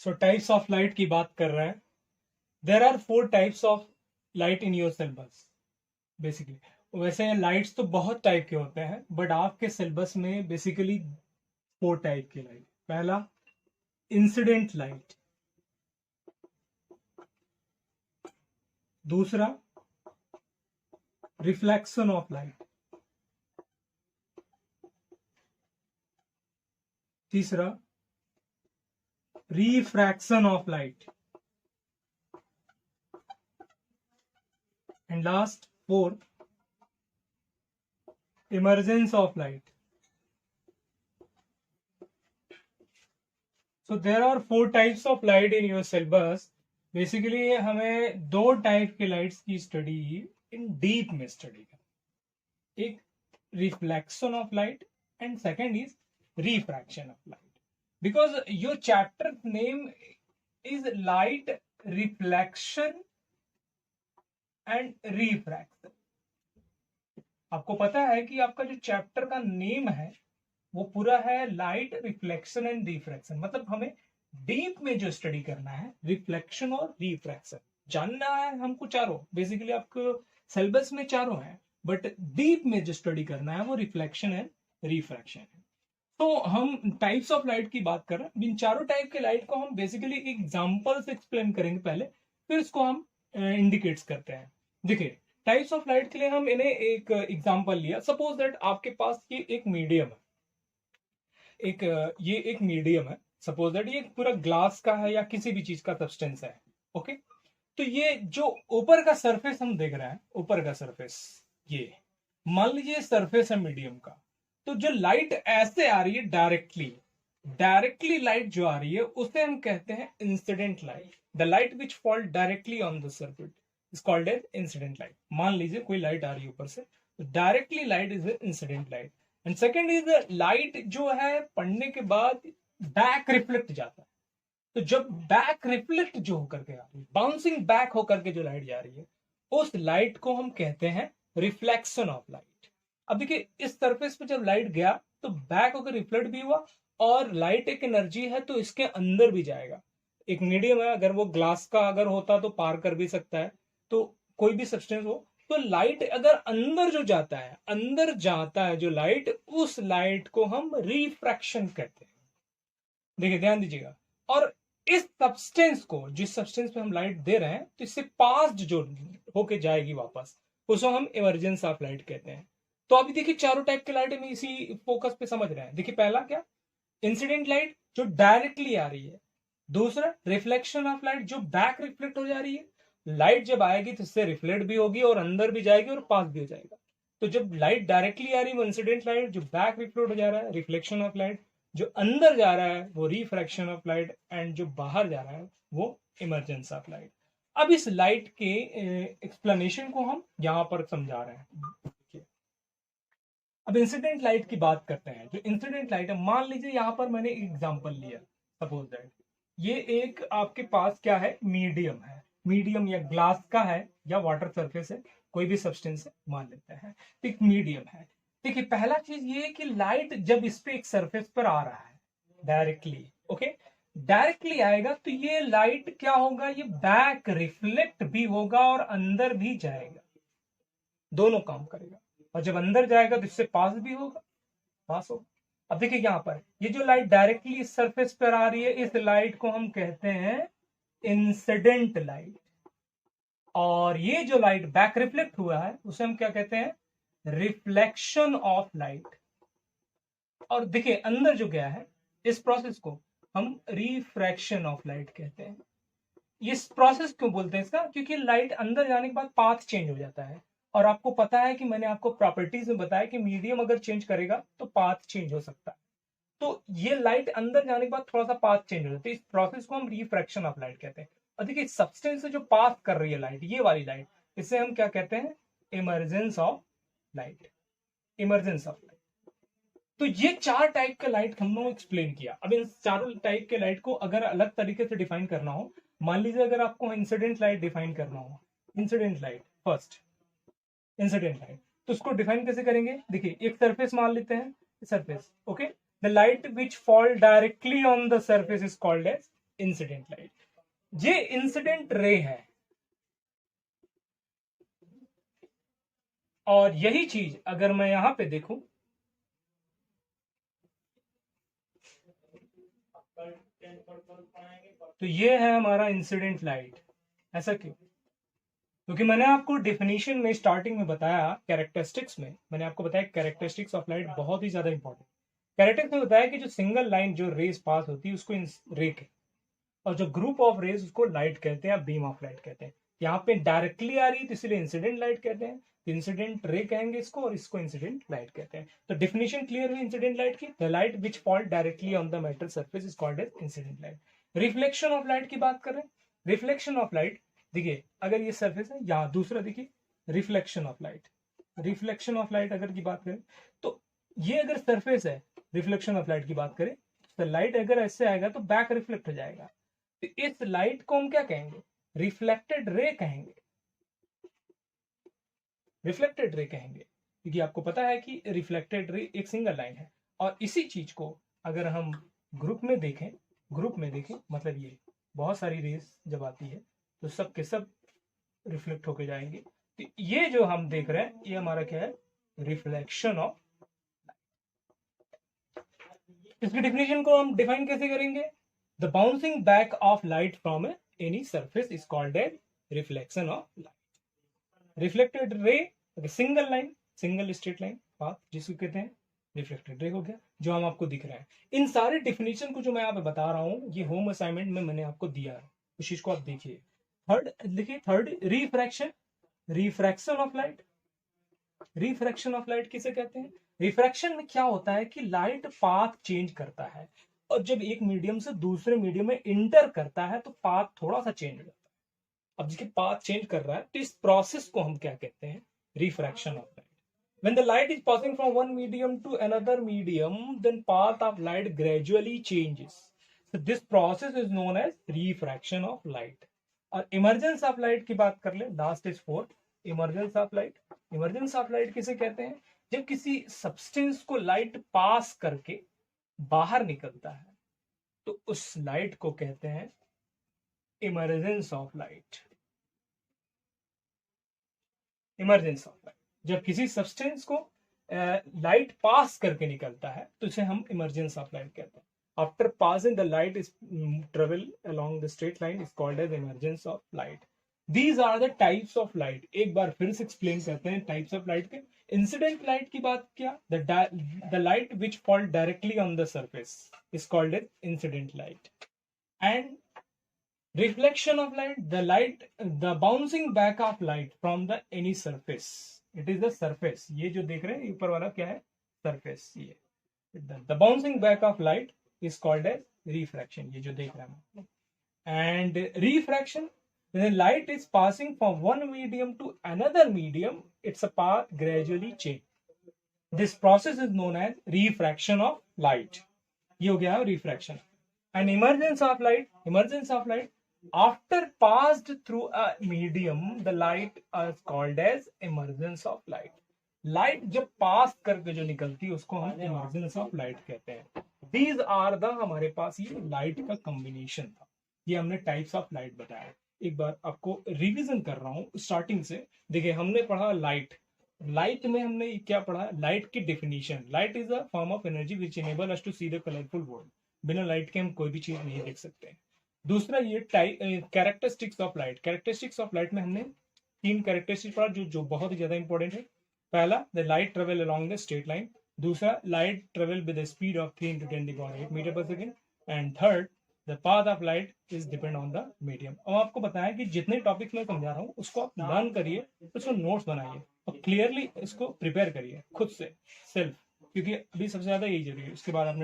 So types of light की बात कर रहे हैं. There are 4 types of light in your syllabus basically. वैसे लाइट्स तो बहुत टाइप के होते हैं, बट आपके सिलेबस में बेसिकली 4 टाइप की लाइट. पहला, इंसिडेंट लाइट. दूसरा, रिफ्लेक्शन ऑफ लाइट. तीसरा, refraction of light. And last, fourth, emergence of light. So there are 4 types of light in your syllabus. Basically हमें 2 टाइप के लाइट्स की study in deep में study करनी. एक reflection of light and second is refraction of light. Because your chapter name is light reflection and refraction. आपको पता है कि आपका जो चैप्टर का नेम है वो पूरा है लाइट रिफ्लेक्शन एंड रिफ्रैक्शन. मतलब हमें डीप में जो स्टडी करना है रिफ्लेक्शन और रिफ्रैक्शन जानना है हमको. चारों बेसिकली आपको सिलेबस में चारों है, बट डीप में जो स्टडी करना है वो रिफ्लेक्शन एंड रिफ्रैक्शन है. तो हम टाइप्स ऑफ लाइट की बात कर रहे हैं. इन चारों टाइप के लाइट को हम बेसिकली एग्जाम्पल से एक्सप्लेन करेंगे पहले, फिर इसको हम इंडिकेट्स करते हैं. देखिए, टाइप्स ऑफ लाइट के लिए हम इन्हें एक एग्जाम्पल लिया. सपोज दैट आपके पास ये एक मीडियम है. ये एक मीडियम है. सपोज दैट ये पूरा ग्लास का है या किसी भी चीज का सब्सटेंस है. ओके, तो ये जो ऊपर का सरफेस हम देख रहे हैं, ऊपर का सरफेस, ये मान लीजिए सरफेस है मीडियम का. तो जो लाइट ऐसे आ रही है डायरेक्टली लाइट जो आ रही है उसे हम कहते हैं incident light. The light which fall directly on the surface is called as incident light. मान लीजिए कोई लाइट आ रही है ऊपर से, तो directly light is incident light. And second is light जो है पढ़ने के बाद बैक रिफ्लेक्ट जाता है. तो जब बैक रिफ्लेक्ट जो होकर के आ रही है, बाउंसिंग बैक होकर के जो लाइट जा रही है, उस लाइट को हम कहते हैं रिफ्लेक्शन ऑफ लाइट. अब देखिए, इस सरफेस पे जब लाइट गया तो बैक होकर रिफ्लेक्ट भी हुआ, और लाइट एक एनर्जी है तो इसके अंदर भी जाएगा. एक मीडियम है, अगर वो ग्लास का अगर होता तो पार कर भी सकता है, तो कोई भी सब्सटेंस हो. तो लाइट अगर अंदर जाता है जो लाइट, उस लाइट को हम रिफ्रैक्शन कहते हैं. देखिए ध्यान दीजिएगा. और इस सब्सटेंस को, जिस सब्सटेंस पे हम लाइट दे रहे हैं, तो इससे पास्ट जो होके जाएगी वापस, उसको हम इमर्जेंस ऑफ लाइट कहते हैं. तो अभी देखिए चारों टाइप के लाइट में इसी फोकस पे समझ रहे हैं. देखिए पहला क्या, इंसिडेंट लाइट जो डायरेक्टली आ रही है. दूसरा, रिफ्लेक्शन ऑफ लाइट जो बैक रिफ्लेक्ट हो जा रही है. लाइट जब आएगी तो इससे रिफ्लेक्ट भी होगी और अंदर भी जाएगी और पास भी हो जाएगा. तो जब लाइट डायरेक्टली आ रही है वो इंसिडेंट लाइट, जो बैक रिफ्लेक्ट हो जा रहा है रिफ्लेक्शन ऑफ लाइट, जो अंदर जा रहा है वो रिफ्रैक्शन ऑफ लाइट, एंड जो बाहर जा रहा है वो इमर्जेंस ऑफ लाइट. अब इस लाइट के एक्सप्लेनेशन को हम यहां पर समझा रहे हैं. अब इंसिडेंट लाइट की बात करते हैं. जो इंसिडेंट लाइट है, मान लीजिए यहां पर मैंने एक एग्जांपल लिया. सपोज दैट ये एक आपके पास क्या है, मीडियम है. मीडियम या ग्लास का है या वाटर सरफेस है, कोई भी सब्सटेंस है मान लेते हैं. एक मीडियम है. देखिए पहला चीज ये है कि लाइट जब इस पे एक सरफेस पर आ रहा है डायरेक्टली, ओके, डायरेक्टली आएगा तो ये लाइट क्या होगा, ये बैक रिफ्लेक्ट भी होगा और अंदर भी जाएगा. दोनों काम करेगा. और जब अंदर जाएगा तो इससे पास भी होगा, पास होगा. अब देखिए यहां पर ये जो लाइट डायरेक्टली इस सरफेस पर आ रही है, इस लाइट को हम कहते हैं इंसिडेंट लाइट. और ये जो लाइट बैक रिफ्लेक्ट हुआ है उसे हम क्या कहते हैं, रिफ्लेक्शन ऑफ लाइट. और देखिए अंदर जो गया है, इस प्रोसेस को हम रिफ्रैक्शन ऑफ लाइट कहते हैं. इस प्रोसेस क्यों बोलते हैं इसका, क्योंकि लाइट अंदर जाने के बाद पाथ चेंज हो जाता है. और आपको पता है कि मैंने आपको प्रॉपर्टीज में बताया कि मीडियम अगर चेंज करेगा तो पाथ चेंज हो सकता है. तो ये लाइट अंदर जाने के बाद थोड़ा सा पाथ चेंज हो जाता है. इस प्रोसेस को हम रिफ्रैक्शन ऑफ लाइट कहते हैं. और देखिए सब्सटेंस से जो पास कर रही है लाइट, ये वाली लाइट, इसे हम क्या कहते हैं, emergence of light. Emergence of light. तो ये 4 टाइप का लाइट हमने एक्सप्लेन किया. अब इन चारों टाइप के लाइट को अगर अलग तरीके से डिफाइन करना हो, मान लीजिए अगर आपको इंसिडेंट लाइट डिफाइन करना हो, incident light first, incident light, तो उसको डिफाइन कैसे करेंगे. देखिए एक सरफेस मान लेते हैं, surface, okay, the light which fall directly on the surface is called as incident light. ये इंसिडेंट रे है, और यही चीज अगर मैं यहां पे देखूं, तो ये है हमारा इंसिडेंट लाइट। ऐसा क्यों? क्योंकि मैंने आपको डेफिनेशन में स्टार्टिंग में बताया, कैरेक्टरिस्टिक्स में मैंने आपको बताया कैरेक्टरिस्टिक्स ऑफ लाइट बहुत ही ज्यादा इंपॉर्टेंट। कैरेक्टरिस्टिक्स में बताया कि जो सिंगल लाइन जो रेज पास होती है उसको रे कहते हैं, और जो ग्रुप ऑफ रेज उसको लाइट कहते हैं, बीम ऑफ लाइट कहते हैं। यहाँ पे डायरेक्टली आ रही है तो इसलिए इंसिडेंट लाइट कहते हैं, इंसिडेंट रे कहेंगे इसको, और इसको इंसिडेंट लाइट कहते हैं। तो डेफिनेशन क्लियर हुई इंसिडेंट लाइट की। The light which fall directly on the metal surface is called as incident light. Reflection of light की बात करें, रिफ्लेक्शन ऑफ लाइट, देखिए अगर ये सरफेस है, यहाँ दूसरा देखिए reflection of light. Reflection of light अगर की बात करें तो ये अगर सरफेस है, रिफ्लेक्शन ऑफ लाइट की बात करें तो लाइट अगर ऐसे आएगा तो बैक रिफ्लेक्ट हो जाएगा। तो इस लाइट को हम क्या कहेंगे? रिफ्लेक्टेड रे कहेंगे, रिफ्लेक्टेड रे कहेंगे, क्योंकि आपको पता है कि रिफ्लेक्टेड रे एक सिंगल लाइन है। और इसी चीज को अगर हम ग्रुप में देखें, मतलब ये बहुत सारी रेस जब आती है तो सब के सब रिफ्लेक्ट होके जाएंगे। तो ये जो हम देख रहे हैं ये हमारा क्या है? Reflection of. इसकी डेफिनेशन को हम डिफाइन कैसे करेंगे? The bouncing back of light from any surface is called as reflection of light. Reflected ray single line, single straight line path जिसको कहते हैं रिफ्लेक्टेड रे हो गया, जो हम आपको दिख रहा है। इन सारे डेफिनेशन को जो मैं यहाँ पे बता रहा हूँ ये होम असाइनमेंट में मैंने आपको दिया है, उस चीज को आप देखिए। थर्ड देखिए, third refraction, refraction of light. Refraction of light किसे कहते हैं? रिफ्रैक्शन में क्या होता है कि लाइट पाथ चेंज करता है, और जब एक मीडियम से दूसरे मीडियम में इंटर करता है तो पाथ थोड़ा सा चेंज हो जाता है। अब जिसके पाथ चेंज कर रहा है तो इस प्रोसेस को हम क्या कहते हैं? Refraction of light. When the light is passing from one medium to another medium, then path of light gradually changes. So this process is known as refraction of light. और इमर्जेंस ऑफ लाइट की बात कर ले, last is fourth, emergence of light. Emergence of light किसे कहते हैं? जब किसी सब्सटेंस को लाइट पास करके बाहर निकलता है तो उस लाइट को कहते हैं emergence of light. Emergence of light, जब किसी सब्सटेंस को लाइट पास करके निकलता है तो इसे हम इमर्जेंस ऑफ लाइट कहते हैं। After passing the light is travel along the straight line is called as emergence of light. These are the types of light. एक बार फिर से एक्सप्लेन करते हैं टाइप्स ऑफ लाइट के। इंसिडेंट लाइट की बात किया, the light which fall directly on the surface is called as incident light. And reflection of light, the bouncing back of light from the any surface, it is the surface। ये जो देख रहे हैं ऊपर वाला क्या है? सरफेस। ये the bouncing back of light is called as refraction, ये जो देख रहे हैं। and refraction, when the light is passing from one medium to another medium, its path gradually change, this process is known as refraction of light। ये हो गया refraction। and emergence of light, after passed through a medium, the light is called as emergence of light। Light जब पास करके जो निकलती है उसको हम इमर्जेंस ऑफ लाइट कहते हैं। दीज आर द, हमारे पास ये लाइट का कॉम्बिनेशन था, ये हमने टाइप्स ऑफ लाइट बताया। एक बार आपको रिवीजन कर रहा हूँ स्टार्टिंग से। देखिए हमने पढ़ा लाइट, लाइट में हमने क्या पढ़ा? लाइट की definition, light is a form of energy which enable us to see the colourful world. बिना लाइट के हम कोई भी चीज नहीं देख सकते। दूसरा ये characteristics of light. Characteristics of light में हमने 3 कैरेक्टरिस्टिक्स पढ़ा जो बहुत ही ज्यादा इंपॉर्टेंट है। पहला, the light travel along the straight line. दूसरा, light travel with speed of 3 × 10⁸ metre पर second. And third, the path of light is depend on the medium. अब आपको बताया कि जितने टॉपिक्स मैं समझा रहा हूँ उसको आप लर्न करिए, उसको नोट्स बनाइए और क्लियरली इसको प्रिपेयर करिए खुद से, सेल्फ, क्योंकि अभी सबसे ज्यादा यही जरूरी है। उसके बाद आपने